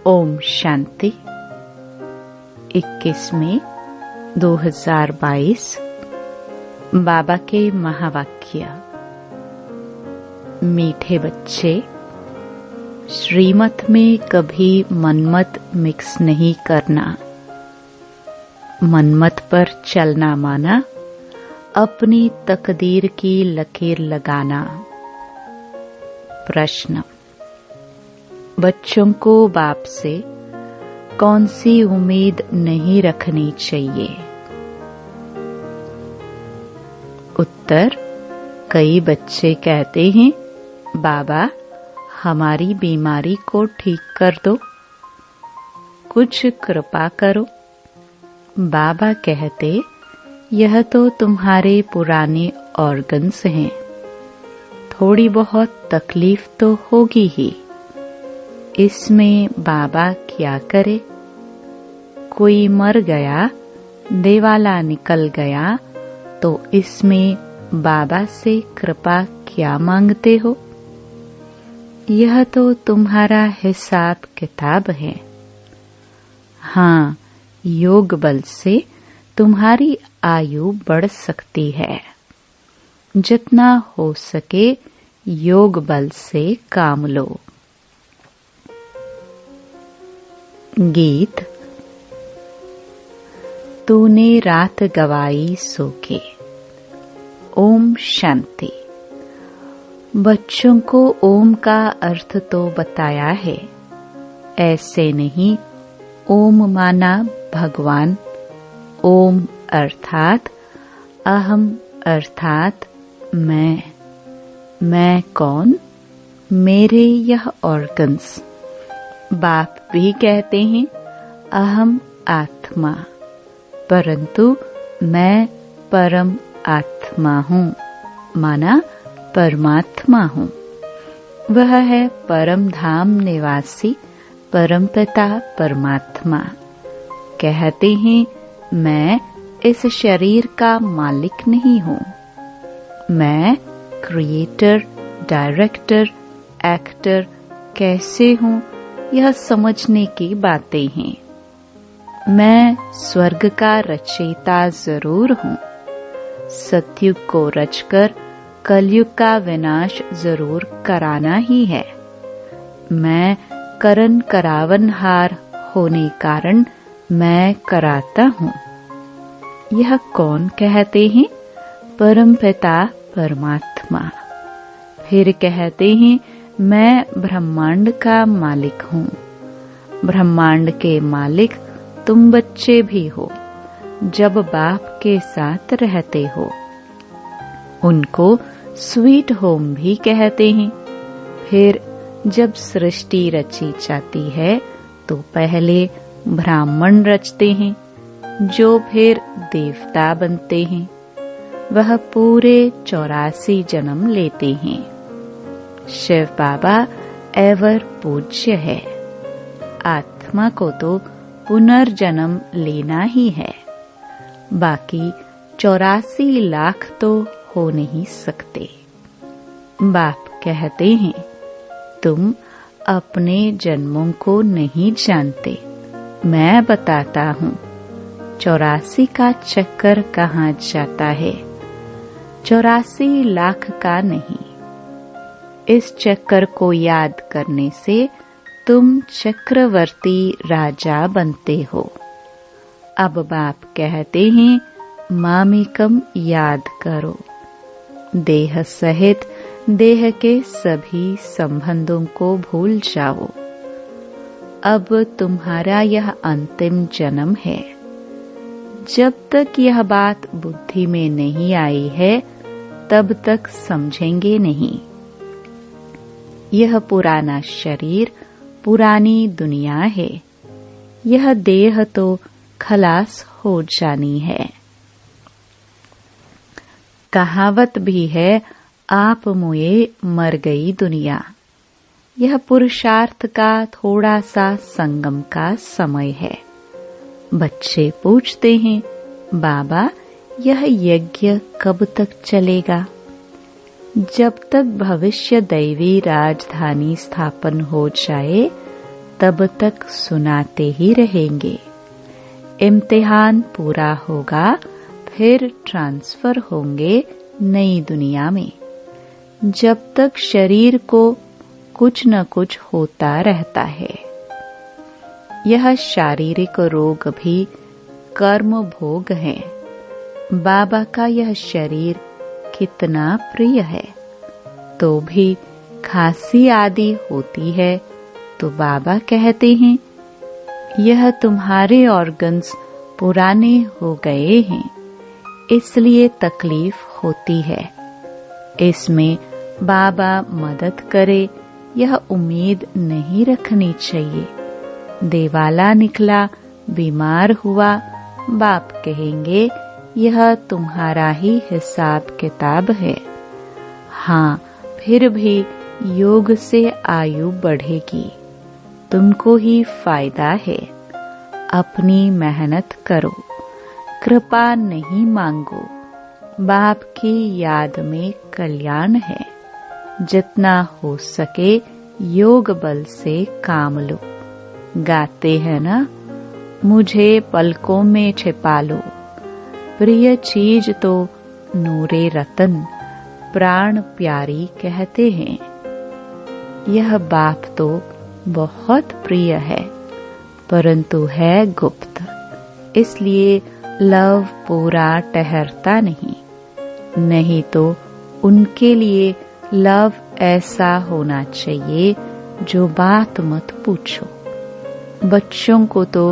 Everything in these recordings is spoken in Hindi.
ओम शांति। 21 मई 2022 बाबा के महावाक्य। मीठे बच्चे, श्रीमत में कभी मनमत मिक्स नहीं करना। मनमत पर चलना माना अपनी तकदीर की लकीर लगाना। प्रश्न: बच्चों को बाप से कौन सी उम्मीद नहीं रखनी चाहिए? उत्तर: कई बच्चे कहते हैं, बाबा हमारी बीमारी को ठीक कर दो, कुछ कृपा करो। बाबा कहते, यह तो तुम्हारे पुराने ऑर्गन्स हैं, थोड़ी बहुत तकलीफ तो होगी ही, इसमें बाबा क्या करे? कोई मर गया, देवाला निकल गया, तो इसमें बाबा से कृपा क्या मांगते हो? यह तो तुम्हारा हिसाब किताब है। हाँ, योग बल से तुम्हारी आयु बढ़ सकती है। जितना हो सके योग बल से काम लो। गीत। तूने रात गवाई सो के। ओम शांति। बच्चों को ओम का अर्थ तो बताया है, ऐसे नहीं ओम माना भगवान, ओम अर्थात अहम अर्थात मैं कौन? मेरे यह ऑर्गन्स। बाप भी कहते हैं अहम आत्मा, परंतु मैं परम आत्मा हूँ, माना परमात्मा हूँ। वह है परम धाम निवासी परमपिता परमात्मा। कहते हैं मैं इस शरीर का मालिक नहीं हूँ। मैं क्रिएटर, डायरेक्टर, एक्टर कैसे हूँ, यह समझने की बातें हैं। मैं स्वर्ग का रचयिता जरूर हूँ। सतयुग को रचकर कलयुग का विनाश जरूर कराना ही है। मैं करन करावनहार होने कारण मैं कराता हूँ। यह कौन कहते हैं? परमपिता परमात्मा। फिर कहते हैं मैं ब्रह्मांड का मालिक हूँ। ब्रह्मांड के मालिक तुम बच्चे भी हो, जब बाप के साथ रहते हो। उनको स्वीट होम भी कहते हैं। फिर जब सृष्टि रची जाती है तो पहले ब्राह्मण रचते हैं, जो फिर देवता बनते हैं। वह पूरे 84 जन्म लेते हैं। शिव बाबा एवर पूज्य है। आत्मा को तो पुनर्जन्म लेना ही है, बाकी 84 लाख तो हो नहीं सकते। बाप कहते हैं तुम अपने जन्मों को नहीं जानते, मैं बताता हूँ 84 का चक्कर कहाँ जाता है। 84 लाख का नहीं। इस चक्कर को याद करने से तुम चक्रवर्ती राजा बनते हो। अब बाप कहते हैं मामिकम याद करो। देह सहित देह के सभी संबंधों को भूल जाओ। अब तुम्हारा यह अंतिम जन्म है। जब तक यह बात बुद्धि में नहीं आई है, तब तक समझेंगे नहीं। यह पुराना शरीर, पुरानी दुनिया है। यह देह तो खलास हो जानी है। कहावत भी है, आप मुए मर गई दुनिया। यह पुरुषार्थ का थोड़ा सा संगम का समय है। बच्चे पूछते हैं, बाबा यह यज्ञ कब तक चलेगा? जब तक भविष्य दैवी राजधानी स्थापन हो जाए तब तक सुनाते ही रहेंगे। इम्तिहान पूरा होगा, फिर ट्रांसफर होंगे नई दुनिया में। जब तक शरीर को कुछ न कुछ होता रहता है। यह शारीरिक रोग भी कर्म भोग है। बाबा का यह शरीर कितना प्रिय है, तो भी खांसी आदि होती है तो बाबा कहते हैं यह तुम्हारे ऑर्गन्स पुराने हो गए हैं, इसलिए तकलीफ होती है। इसमें बाबा मदद करे यह उम्मीद नहीं रखनी चाहिए। देवाला निकला, बीमार हुआ, बाप कहेंगे यह तुम्हारा ही हिसाब किताब है। हाँ, फिर भी योग से आयु बढ़ेगी, तुमको ही फायदा है। अपनी मेहनत करो, कृपा नहीं मांगो। बाप की याद में कल्याण है। जितना हो सके योग बल से काम लो। गाते हैं ना, मुझे पलकों में छिपा लो। प्रिय चीज तो नूरे रतन, प्राण प्यारी कहते हैं। यह बाप तो बहुत प्रिय है, परंतु है गुप्त, इसलिए लव पूरा ठहरता नहीं तो उनके लिए लव ऐसा होना चाहिए जो बात मत पूछो। बच्चों को तो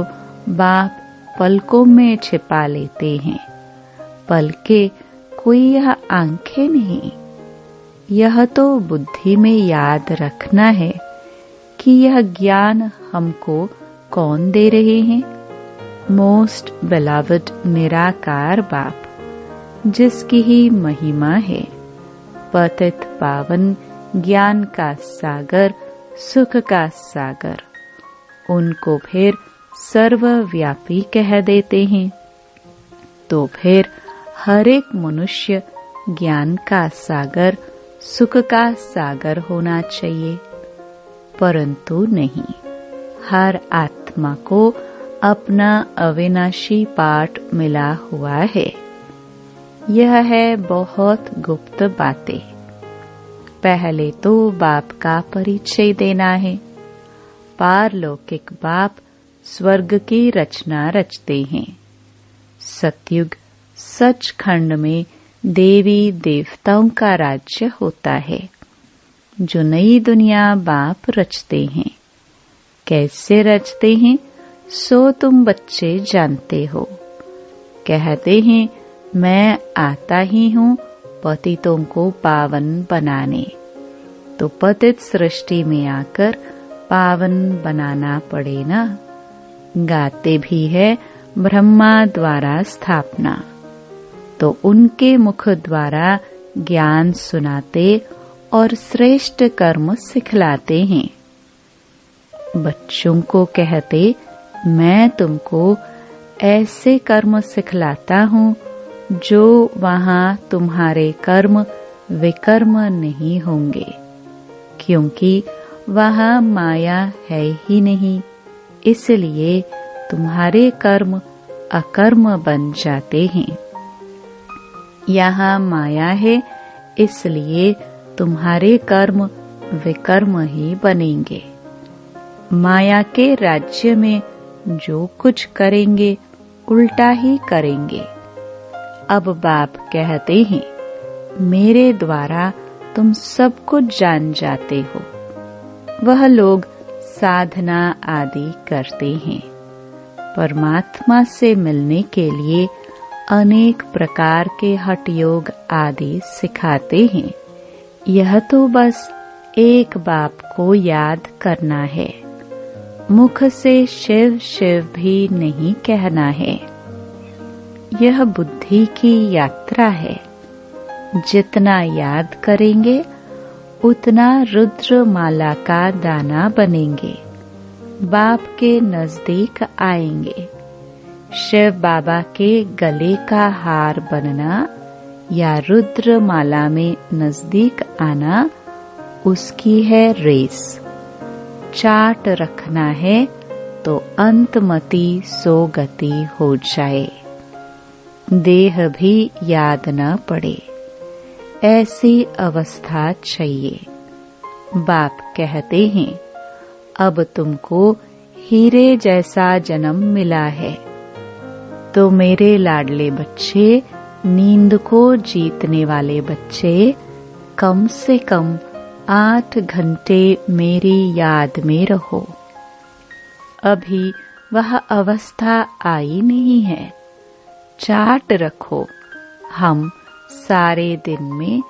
बाप पलकों में छिपा लेते हैं। पलके कोई यह आंखें नहीं। यह तो बुद्धि में याद रखना है कि यह ज्ञान हमको कौन दे रहे हैं। मोस्ट बिलवड निराकार बाप, जिसकी ही महिमा है। पतित पावन, ज्ञान का सागर, सुख का सागर। उनको फिर सर्वव्यापी कह देते हैं। तो फिर हर एक मनुष्य ज्ञान का सागर, सुख का सागर होना चाहिए, परंतु नहीं। हर आत्मा को अपना अविनाशी पाठ मिला हुआ है। यह है बहुत गुप्त बातें। पहले तो बाप का परिचय देना है। पारलौकिक बाप स्वर्ग की रचना रचते हैं। सतयुग सचखंड में देवी देवताओं का राज्य होता है। जो नई दुनिया बाप रचते हैं। कैसे रचते हैं सो तुम बच्चे जानते हो। कहते हैं मैं आता ही हूँ पतितों को पावन बनाने। तो पतित सृष्टि में आकर पावन बनाना पड़े ना। गाते भी है ब्रह्मा द्वारा स्थापना, तो उनके मुख द्वारा ज्ञान सुनाते और श्रेष्ठ कर्म सिखलाते हैं। बच्चों को कहते मैं तुमको ऐसे कर्म सिखलाता हूँ जो वहाँ तुम्हारे कर्म विकर्म नहीं होंगे, क्योंकि वहाँ माया है ही नहीं। इसलिए तुम्हारे कर्म अकर्म बन जाते हैं। यहाँ माया है, इसलिए तुम्हारे कर्म विकर्म ही बनेंगे। माया के राज्य में जो कुछ करेंगे उल्टा ही करेंगे। अब बाप कहते हैं मेरे द्वारा तुम सब कुछ जान जाते हो। वह लोग साधना आदि करते हैं। परमात्मा से मिलने के लिए अनेक प्रकार के हठ योग आदि सिखाते हैं। यह तो बस एक बाप को याद करना है। मुख से शिव शिव भी नहीं कहना है। यह बुद्धि की यात्रा है। जितना याद करेंगे उतना रुद्र माला का दाना बनेंगे, बाप के नजदीक आएंगे। शिव बाबा के गले का हार बनना या रुद्र माला में नजदीक आना उसकी है रेस। चाट रखना है तो अंतमति सो गति हो जाए, देह भी याद न पड़े, ऐसी अवस्था चाहिए। बाप कहते हैं, अब तुमको हीरे जैसा जन्म मिला है, तो मेरे लाडले बच्चे, नींद को जीतने वाले बच्चे, कम से कम 8 घंटे मेरी याद में रहो। अभी वह अवस्था आई नहीं है। चार्ट रखो, हम सारे दिन में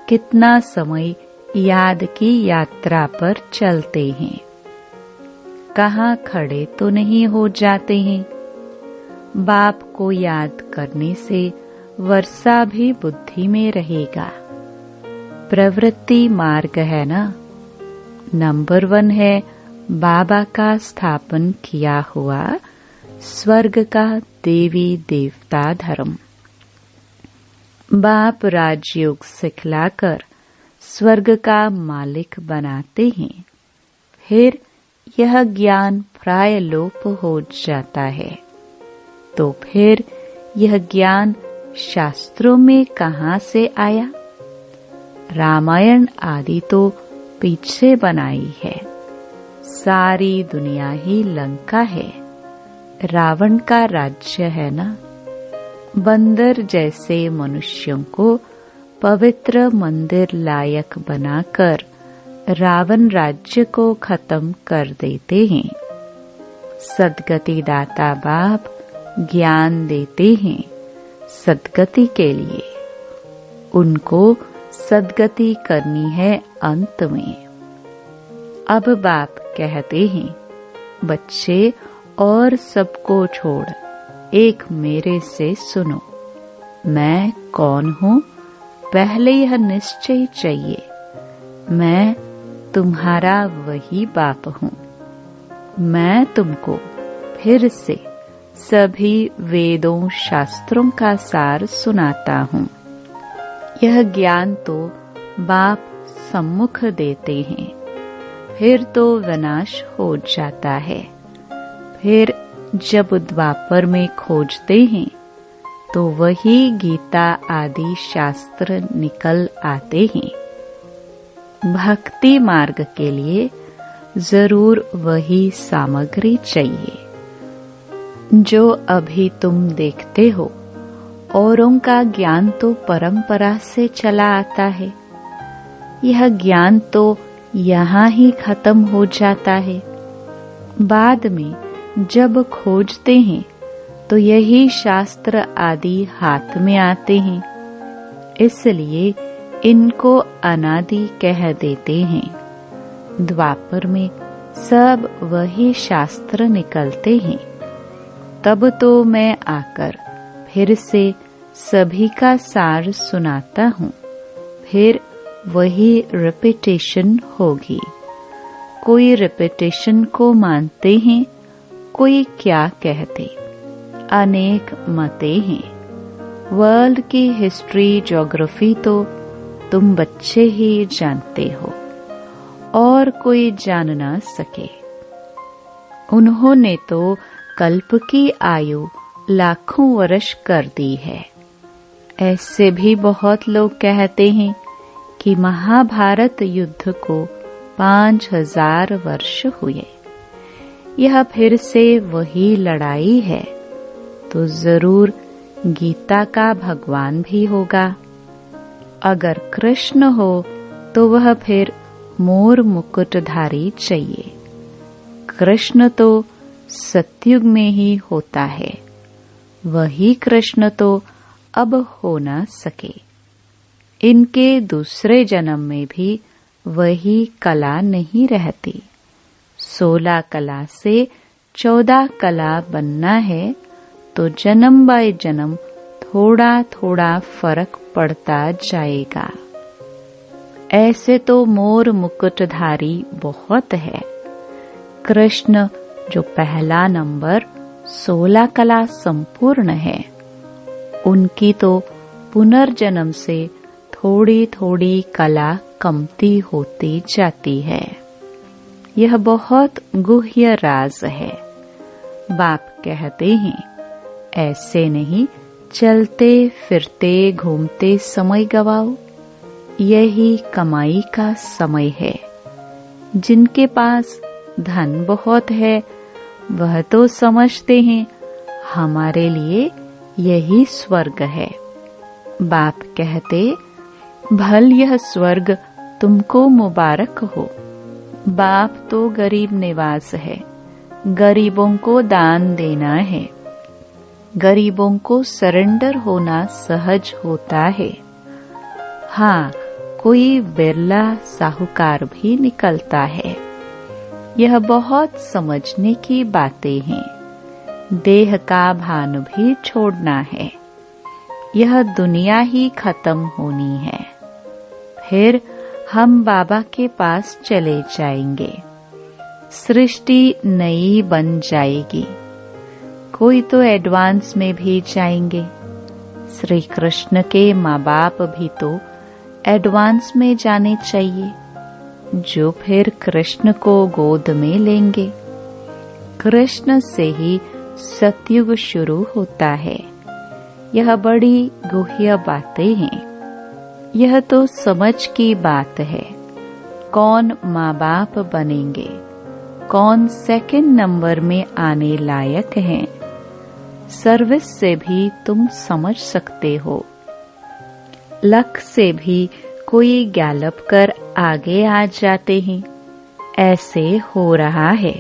कितना समय याद की यात्रा पर चलते हैं, कहाँ खड़े तो नहीं हो जाते हैं। बाप को याद करने से वर्षा भी बुद्धि में रहेगा। प्रवृत्ति मार्ग है ना। नंबर 1 है बाबा का स्थापन किया हुआ स्वर्ग का देवी देवता धर्म। बाप राजयोग सिखलाकर स्वर्ग का मालिक बनाते हैं। फिर यह ज्ञान प्राय लोप हो जाता है, तो फिर यह ज्ञान शास्त्रों में कहाँ से आया? रामायण आदि तो पीछे बनाई है। सारी दुनिया ही लंका है, रावण का राज्य है ना। बंदर जैसे मनुष्यों को पवित्र मंदिर लायक बनाकर रावण राज्य को खत्म कर देते हैं। सद्गति दाता बाप ज्ञान देते हैं सद्गति के लिए। उनको सद्गति करनी है अंत में। अब बाप कहते हैं, बच्चे और सबको छोड़ एक मेरे से सुनो। मैं कौन हूँ पहले यह निश्चय चाहिए। मैं तुम्हारा वही बाप हूँ। मैं तुमको फिर से सभी वेदों शास्त्रों का सार सुनाता हूँ। यह ज्ञान तो बाप सम्मुख देते हैं, फिर तो विनाश हो जाता है। फिर जब द्वापर में खोजते हैं तो वही गीता आदि शास्त्र निकल आते हैं। भक्ति मार्ग के लिए जरूर वही सामग्री चाहिए जो अभी तुम देखते हो। औरों का ज्ञान तो परंपरा से चला आता है। यह ज्ञान तो यहाँ ही खत्म हो जाता है। बाद में जब खोजते हैं तो यही शास्त्र आदि हाथ में आते हैं, इसलिए इनको अनादि कह देते हैं। द्वापर में सब वही शास्त्र निकलते हैं। तब तो मैं आकर फिर से सभी का सार सुनाता हूँ। फिर वही रिपीटेशन होगी। कोई रिपीटेशन को मानते हैं, कोई क्या कहते। अनेक मते हैं। वर्ल्ड की हिस्ट्री ज्योग्राफी तो तुम बच्चे ही जानते हो, और कोई जान ना सके। उन्होंने तो कल्प की आयु लाखों वर्ष कर दी है। ऐसे भी बहुत लोग कहते हैं कि महाभारत युद्ध को 5000 वर्ष हुए। यह फिर से वही लड़ाई है, तो जरूर गीता का भगवान भी होगा। अगर कृष्ण हो तो वह फिर मोर मुकुटधारी चाहिए। कृष्ण तो सतयुग में ही होता है। वही कृष्ण तो अब हो ना सके। इनके दूसरे जन्म में भी वही कला नहीं रहती। 16 कला से 14 कला बनना है, तो जन्म बाय जन्म थोड़ा थोड़ा फर्क पड़ता जाएगा। ऐसे तो मोर मुकुटधारी बहुत है। कृष्ण जो पहला नंबर 16 कला संपूर्ण है, उनकी तो पुनर्जन्म से थोड़ी थोड़ी कला कमती होती जाती है। यह बहुत गुह्य राज है। बाप कहते हैं, ऐसे नहीं चलते फिरते घूमते समय गवाओ, यही कमाई का समय है। जिनके पास धन बहुत है वह तो समझते हैं हमारे लिए यही स्वर्ग है। बाप कहते, भल यह स्वर्ग तुमको मुबारक हो। बाप तो गरीब निवास है, गरीबों को दान देना है। गरीबों को सरेंडर होना सहज होता है। हाँ, कोई बिरला साहूकार भी निकलता है। यह बहुत समझने की बातें हैं। देह का भान भी छोड़ना है। यह दुनिया ही खत्म होनी है। फिर हम बाबा के पास चले जाएंगे। सृष्टि नई बन जाएगी। कोई तो एडवांस में भी जाएंगे। श्री कृष्ण के माँ बाप भी तो एडवांस में जाने चाहिए, जो फिर कृष्ण को गोद में लेंगे। कृष्ण से ही सतयुग शुरू होता है। यह बड़ी गुह्य बातें हैं। यह तो समझ की बात है। कौन माँ बाप बनेंगे, कौन सेकंड नंबर में आने लायक हैं, सर्विस से भी तुम समझ सकते हो। लक से भी कोई गैलप कर आगे आ जाते हैं। ऐसे हो रहा है।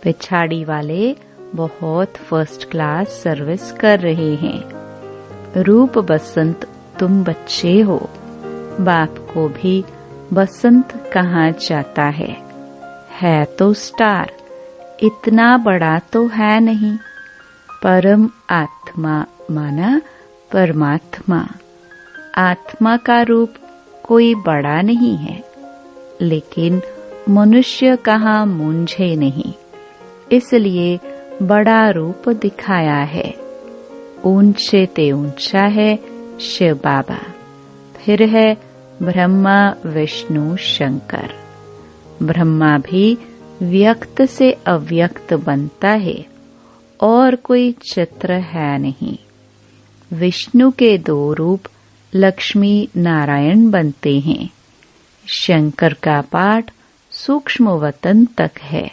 पिछाड़ी वाले बहुत फर्स्ट क्लास सर्विस कर रहे हैं। रूप बसंत तुम बच्चे हो। बाप को भी बसंत कहा जाता है तो स्टार, इतना बड़ा तो है नहीं। परम आत्मा माना परमात्मा। आत्मा का रूप कोई बड़ा नहीं है, लेकिन मनुष्य कहाँ मूंझे नहीं, इसलिए बड़ा रूप दिखाया है। ऊंचे ते ऊंचा है शिव बाबा, फिर है ब्रह्मा विष्णु शंकर। ब्रह्मा भी व्यक्त से अव्यक्त बनता है और कोई चित्र है नहीं। विष्णु के दो रूप लक्ष्मी नारायण बनते हैं। शंकर का पाठ सूक्ष्म वतन तक है।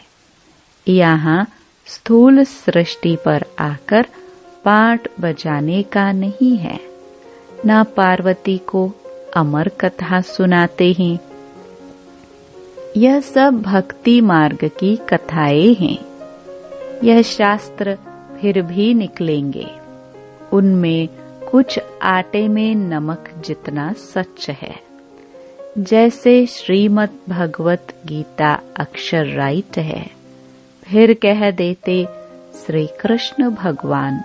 यहाँ स्थूल सृष्टि पर आकर पाठ बजाने का नहीं है। ना पार्वती को अमर कथा सुनाते हैं। यह सब भक्ति मार्ग की कथाएं हैं। यह शास्त्र फिर भी निकलेंगे। उनमें कुछ आटे में नमक जितना सच है। जैसे श्रीमद् भगवत गीता अक्षर राइट है, फिर कह देते श्री कृष्ण भगवान,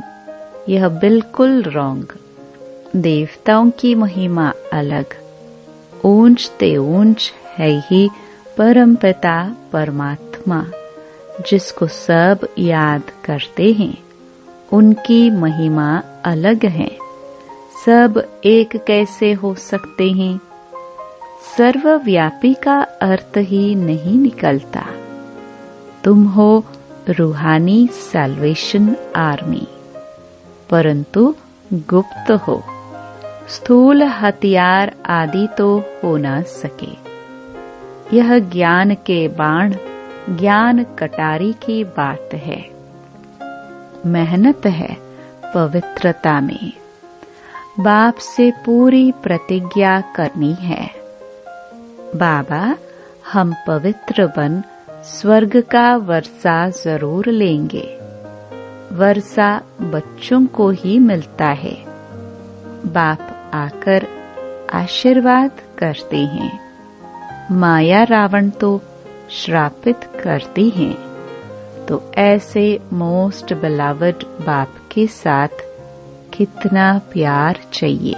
यह बिल्कुल रॉन्ग। देवताओं की महिमा अलग। ऊंच ते ऊंच है ही परमपिता परमात्मा, जिसको सब याद करते हैं। उनकी महिमा अलग है। सब एक कैसे हो सकते हैं? सर्वव्यापी का अर्थ ही नहीं निकलता। तुम हो रूहानी सैल्वेशन आर्मी, परंतु गुप्त हो। स्थूल हथियार आदि तो हो न सके। यह ज्ञान के बाण, ज्ञान कटारी की बात है। मेहनत है पवित्रता में। बाप से पूरी प्रतिज्ञा करनी है। बाबा, हम पवित्र बन स्वर्ग का वर्षा जरूर लेंगे। वर्षा बच्चों को ही मिलता है। बाप आकर आशीर्वाद करते हैं। माया रावण तो श्रापित करती हैं। तो ऐसे मोस्ट बिलवड बाप के साथ कितना प्यार चाहिए।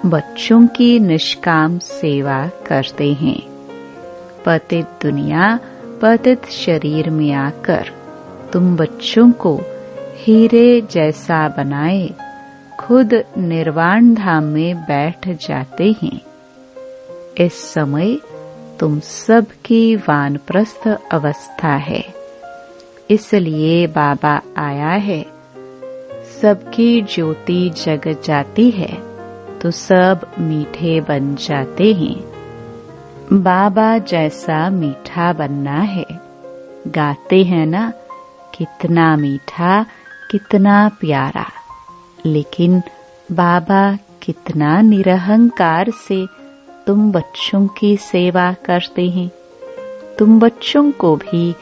बच्चों की निष्काम सेवा करते हैं। पतित दुनिया पतित शरीर में आकर तुम बच्चों को हीरे जैसा बनाए खुद निर्वाण धाम में बैठ जाते हैं। इस समय तुम सबकी वानप्रस्थ अवस्था है, इसलिए बाबा आया है। सबकी ज्योति जग जाती है तो सब मीठे बन जाते हैं। बाबा जैसा मीठा बनना है। गाते हैं ना, कितना मीठा कितना प्यारा। लेकिन बाबा कितना निरहंकार से तुम बच्चों की सेवा करते हैं। तुम बच्चों को भी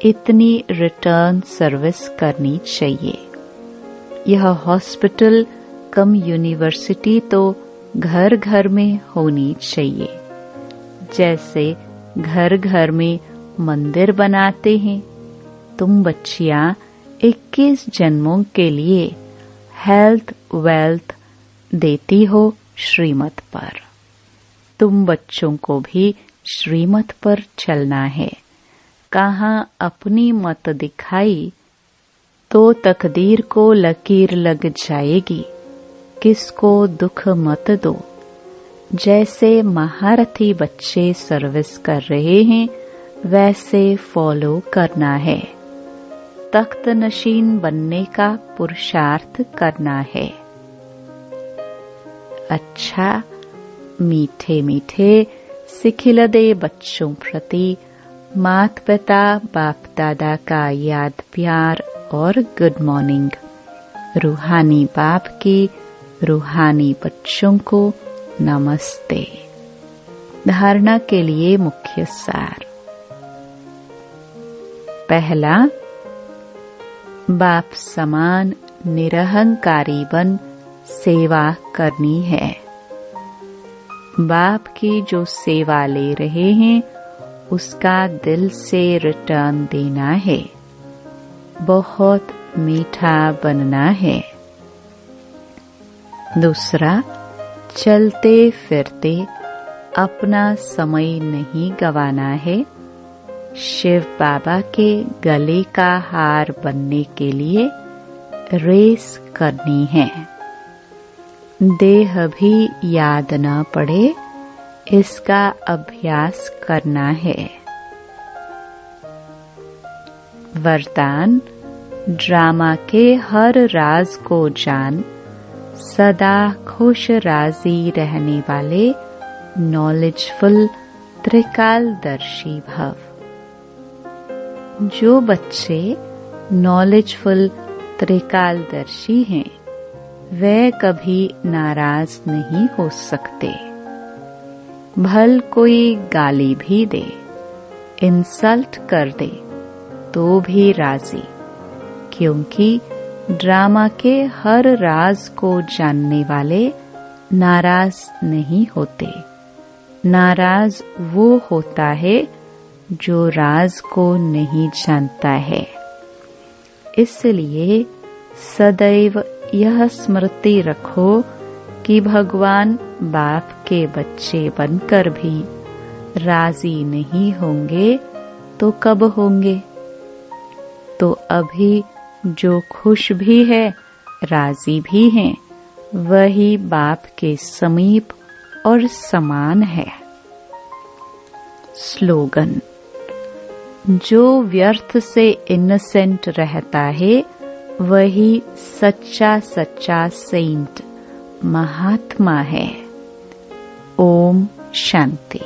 इतनी रिटर्न सर्विस करनी चाहिए। यह हॉस्पिटल कम यूनिवर्सिटी तो घर घर में होनी चाहिए। जैसे घर घर में मंदिर बनाते हैं, तुम बच्चियां 21 जन्मों के लिए हेल्थ वेल्थ देती हो श्रीमत पर। तुम बच्चों को भी श्रीमत पर चलना है। कहाँ अपनी मत दिखाई तो तकदीर को लकीर लग जाएगी। किसको दुख मत दो। जैसे महारथी बच्चे सर्विस कर रहे हैं, वैसे फॉलो करना है। तख्त नशीन बनने का पुरुषार्थ करना है। अच्छा, मीठे मीठे सिखिलदे बच्चों प्रति माता पिता बाप दादा का याद प्यार और गुड मॉर्निंग। रूहानी बाप की रूहानी बच्चों को नमस्ते। धारणा के लिए मुख्य सार। पहला, बाप समान निरहंकारी बन सेवा करनी है। बाप की जो सेवा ले रहे हैं उसका दिल से रिटर्न देना है। बहुत मीठा बनना है। दूसरा, चलते फिरते अपना समय नहीं गंवाना है। शिव बाबा के गले का हार बनने के लिए रेस करनी है। देह भी याद न पड़े, इसका अभ्यास करना है। वरदान, ड्रामा के हर राज को जान, सदा खुश राजी रहने वाले नॉलेजफुल त्रिकालदर्शी भव। जो बच्चे नॉलेजफुल त्रिकालदर्शी हैं, वे कभी नाराज नहीं हो सकते। भल कोई गाली भी दे, इंसल्ट कर दे, तो भी राजी, क्योंकि ड्रामा के हर राज को जानने वाले नाराज नहीं होते। नाराज वो होता है जो राज को नहीं जानता है। इसलिए सदैव यह स्मृति रखो कि भगवान बाप के बच्चे बनकर भी राजी नहीं होंगे तो कब होंगे? तो अभी जो खुश भी है, राजी भी हैं, वही बाप के समीप और समान है। स्लोगन, जो व्यर्थ से इनोसेंट रहता है, वही सच्चा सच्चा सेंट महात्मा है। ओम शांति।